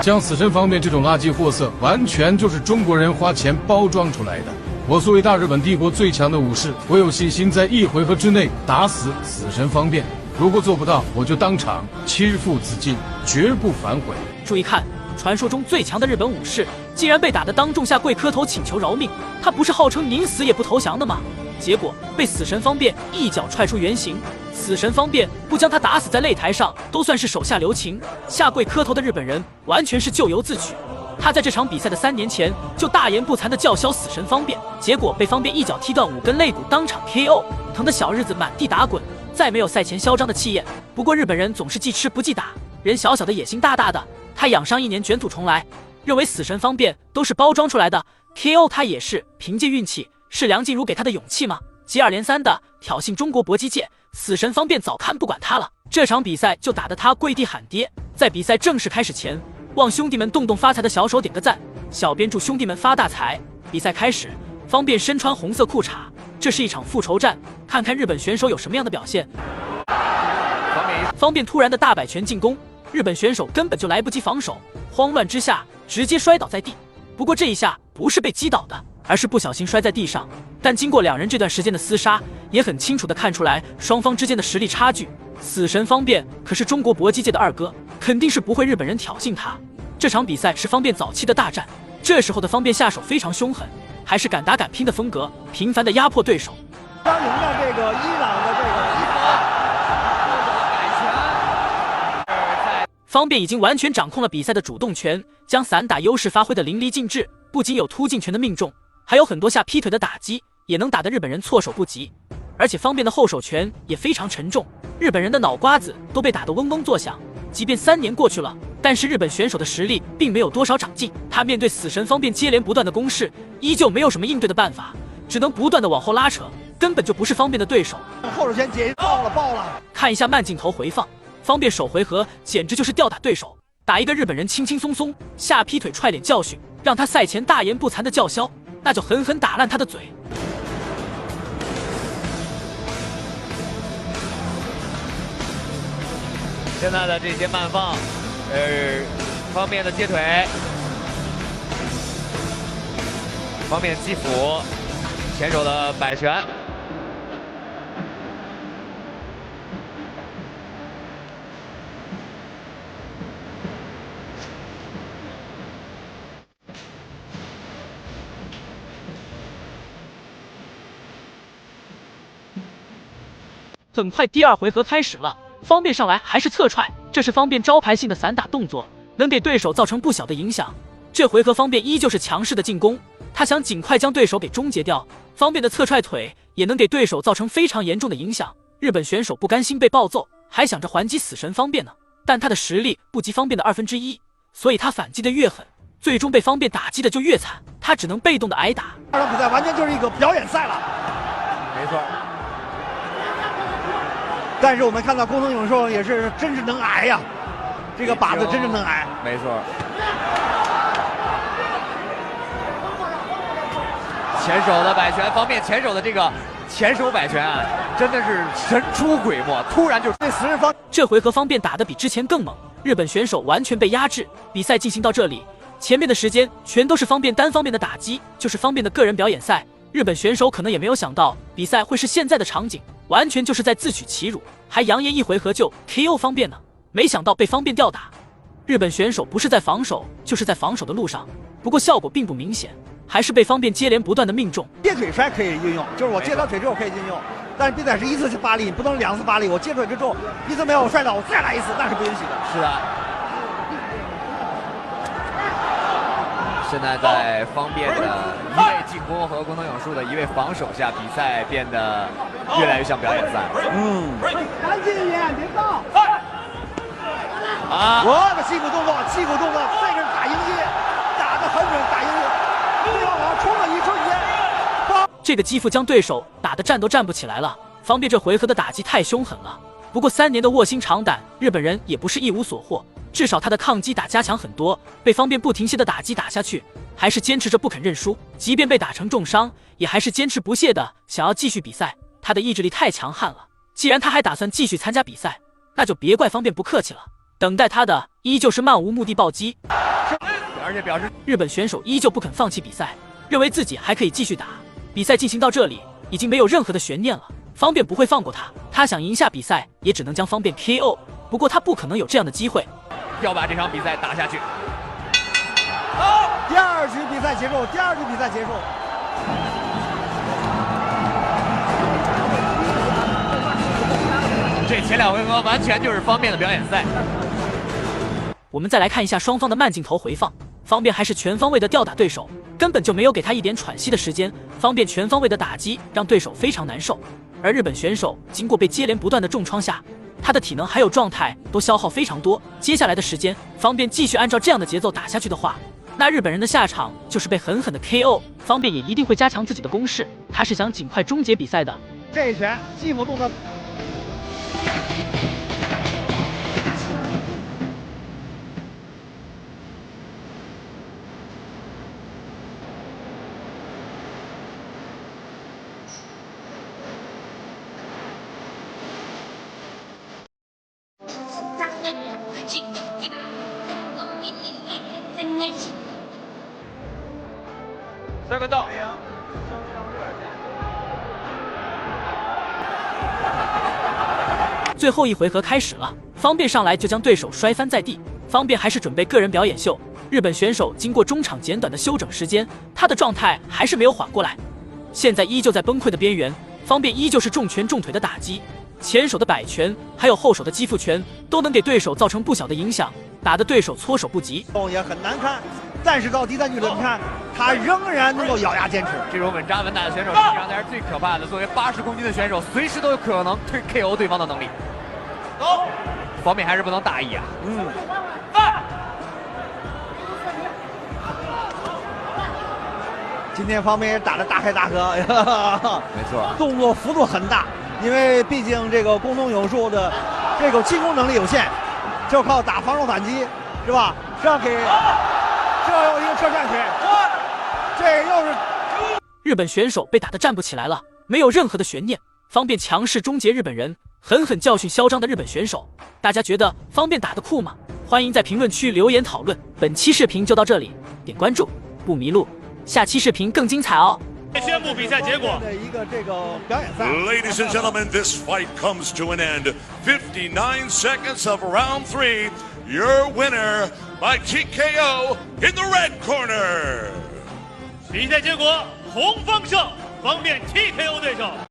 将死神方面这种垃圾货色，完全就是中国人花钱包装出来的。我作为大日本帝国最强的武士，我有信心在1回合之内打死死神方便。如果做不到，我就当场切腹自尽，绝不反悔。注意看，传说中最强的日本武士，竟然被打得当众下跪磕头请求饶命。他不是号称宁死也不投降的吗？结果被死神方便一脚踹出原形。死神方便不将他打死在擂台上，都算是手下留情。下跪磕头的日本人完全是咎由自取。他在这场比赛的3年前就大言不惭地叫嚣死神方便，结果被方便一脚踢断5根肋骨，当场 KO， 疼的小日子满地打滚，再没有赛前嚣张的气焰。不过日本人总是记吃不记打，人小小的野心大大的，他养伤1年卷土重来，认为死神方便都是包装出来的 ，KO 他也是凭借运气，是梁静茹给他的勇气吗？接二连三的挑衅中国搏击界，死神方便早看不管他了，这场比赛就打得他跪地喊爹。在比赛正式开始前，望兄弟们动动发财的小手点个赞，小编祝兄弟们发大财。比赛开始，方便身穿红色裤衩，这是一场复仇战，看看日本选手有什么样的表现。方便突然的大摆拳进攻，日本选手根本就来不及防守，慌乱之下直接摔倒在地。不过这一下不是被击倒的，而是不小心摔在地上。但经过2人这段时间的厮杀，也很清楚地看出来双方之间的实力差距。死神方便可是中国搏击界的2哥，肯定是不会日本人挑衅他。这场比赛是方便早期的大战，这时候的方便下手非常凶狠，还是敢打敢拼的风格，频繁地压迫对手。刚赢了这个伊朗的这个方便已经完全掌控了比赛的主动权，将散打优势发挥得淋漓尽致，不仅有突进拳的命中，还有很多下劈腿的打击，也能打得日本人措手不及。而且方便的后手拳也非常沉重，日本人的脑瓜子都被打得嗡嗡作响。即便3年过去了，但是日本选手的实力并没有多少长进。他面对死神方便接连不断的攻势，依旧没有什么应对的办法，只能不断的往后拉扯，根本就不是方便的对手。后手拳解爆了！看一下慢镜头回放，方便首回合简直就是吊打对手，打一个日本人轻轻松松，下劈腿踹脸教训，让他赛前大言不惭的叫嚣，那就狠狠打烂他的嘴。现在的这些慢放，方便的接腿，方便击斧，前手的摆拳。很快第2回合开始了，方便上来还是侧踹，这是方便招牌性的散打动作，能给对手造成不小的影响。这回合方便依旧是强势的进攻，他想尽快将对手给终结掉。方便的侧踹腿也能给对手造成非常严重的影响。日本选手不甘心被暴揍，还想着还击死神方便呢，但他的实力不及方便的1/2，所以他反击的越狠，最终被方便打击的就越惨，他只能被动的挨打。这场比赛完全就是一个表演赛了，没错。但是我们看到工藤勇寿也是真是能挨呀，这个靶子真是能挨。没错。前手的摆拳，方便前手的这个前手摆拳啊，真的是神出鬼没，突然就对死神方。这回合方便打得比之前更猛，日本选手完全被压制。比赛进行到这里，前面的时间全都是方便单方面的打击，就是方便的个人表演赛。日本选手可能也没有想到比赛会是现在的场景，完全就是在自取其辱，还扬言1回合就 KO 方便呢，没想到被方便吊打。日本选手不是在防守，就是在防守的路上，不过效果并不明显，还是被方便接连不断的命中。接腿摔可以运用，就是我接到腿之后可以运用，但是比赛是1次发力，不能2次发力。我接腿之后1次没有摔倒，我再来1次，那是不允许的。是的。现在在方便的一位进攻和工藤勇树的一位防守下，比赛变得越来越像表演赛。赶紧一点，别动！啊！我的击鼓动作，这个是打迎接，打得很准，打迎接，对方往冲了一瞬间，这个击负将对手打得站都站不起来了。方便这回合的打击太凶狠了，不过3年的卧薪尝胆，日本人也不是一无所获。至少他的抗击打加强很多，被方便不停歇的打击打下去，还是坚持着不肯认输，即便被打成重伤，也还是坚持不懈的想要继续比赛。他的意志力太强悍了，既然他还打算继续参加比赛，那就别怪方便不客气了。等待他的依旧是漫无目的暴击。而且表示日本选手依旧不肯放弃比赛，认为自己还可以继续打。比赛进行到这里，已经没有任何的悬念了。方便不会放过他，他想赢下比赛，也只能将方便 KO。不过他不可能有这样的机会，要把这场比赛打下去。第二局比赛结束，第二局比赛结束。这前2回合完全就是方便的表演赛。我们再来看一下双方的慢镜头回放，方便还是全方位的吊打对手，根本就没有给他一点喘息的时间。方便全方位的打击让对手非常难受，而日本选手经过被接连不断的重创下，他的体能还有状态都消耗非常多。接下来的时间，方便继续按照这样的节奏打下去的话，那日本人的下场就是被狠狠的 KO。方便也一定会加强自己的攻势，他是想尽快终结比赛的。这一拳继母动作。3个到。最后一回合开始了，方便上来就将对手摔翻在地。方便还是准备个人表演秀。日本选手经过中场简短的休整时间，他的状态还是没有缓过来，现在依旧在崩溃的边缘。方便依旧是重拳重腿的打击，前手的摆拳还有后手的击负拳都能给对手造成不小的影响，打得对手措手不及，也很难看。但是到第3局了，你看他仍然能够咬牙坚持。这种稳扎稳打的选手，实际上才是最可怕的。作为80公斤的选手，随时都有可能KO 对方的能力。走，方面还是不能大意啊。今天方面也打得大开大合，没错，动作幅度很大，因为毕竟这个宫东勇树的这个进攻能力有限，就靠打防守反击，是吧？这又一个车站腿，这又是日本选手被打得站不起来了，没有任何的悬念。方便强势终结日本人，狠狠教训嚣张的日本选手。大家觉得方便打得酷吗？欢迎在评论区留言讨论。本期视频就到这里，点关注不迷路，下期视频更精彩哦。宣布比赛结果。的一个这个表演赛。 Ladies and gentlemen, this fight comes to an end. 59 seconds of round 3. Your winner by TKO in the red corner. 比赛结果，红方胜，方便 TKO 对手。